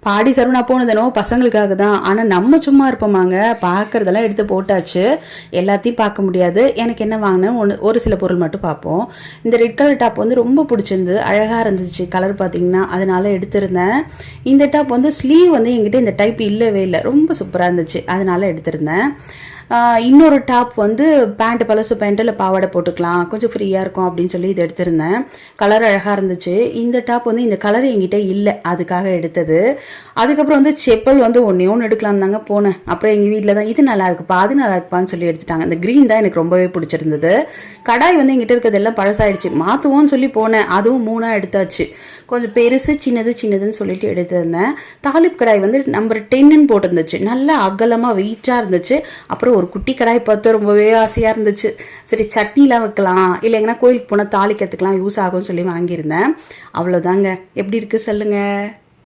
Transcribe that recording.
பாடி சரவணா போனதுனோ பசங்களுக்காக தான். ஆனால் நம்ம சும்மா இருப்போமாங்க, பார்க்குறதெல்லாம் எடுத்து போட்டாச்சு. எல்லாத்தையும் பார்க்க முடியாது. எனக்கு என்ன வாங்கினேன் ஒரு சில பொருள் மட்டும் பார்ப்போம். இந்த ரெட் கலர் டாப் வந்து ரொம்ப பிடிச்சிருந்து, அழகாக இருந்துச்சு கலர் பார்த்தீங்கன்னா, அதனால எடுத்திருந்தேன். இந்த டாப் வந்து ஸ்லீவ் வந்து என்கிட்ட இந்த டைப் இல்லவே இல்லை, ரொம்ப சூப்பராக இருந்துச்சு, அதனால எடுத்திருந்தேன். இன்னொரு டாப் வந்து பேண்ட், பலசு பேண்ட் இல்லை பாவாடை போட்டுக்கலாம், கொஞ்சம் ஃப்ரீயாக இருக்கும் அப்படின்னு சொல்லி இது எடுத்திருந்தேன். கலர் அழகாக இருந்துச்சு. இந்த டாப் வந்து இந்த கலர் என்கிட்ட இல்லை, அதுக்காக எடுத்தது. அதுக்கப்புறம் வந்து செப்பல் வந்து ஒன்று எடுக்கலாம் தாங்க போனேன். அப்புறம் எங்கள் வீட்டில் தான் இது நல்லா இருக்குப்பா, அது நல்லா இருக்குப்பான்னு சொல்லி எடுத்துட்டாங்க. இந்த க்ரீன் தான் எனக்கு ரொம்பவே பிடிச்சிருந்தது. கடாய் வந்து எங்கிட்ட இருக்கிறது எல்லாம் பழசாயிடுச்சு, மாற்றுவோன்னு சொல்லி போனேன். அதுவும் 3 எடுத்தாச்சு. கொஞ்சம் பெருசு சின்னதுன்னு சொல்லிட்டு எடுத்திருந்தேன். தாலிப் கடாய் வந்து நம்பர் 10ன்னு போட்டிருந்துச்சு, நல்லா அகலமாக வெயிட்டாக இருந்துச்சு. அப்புறம் ஒரு குட்டி கடாய் பார்த்து ரொம்பவே ஆசையாக இருந்துச்சு. சரி சட்னிலாம் வைக்கலாம், இல்லைங்கன்னா கோயிலுக்கு போனால் தாளிக்கிறதுக்கெலாம் யூஸ் ஆகும்னு சொல்லி வாங்கியிருந்தேன். அவ்வளோதாங்க. எப்படி இருக்குது சொல்லுங்கள்.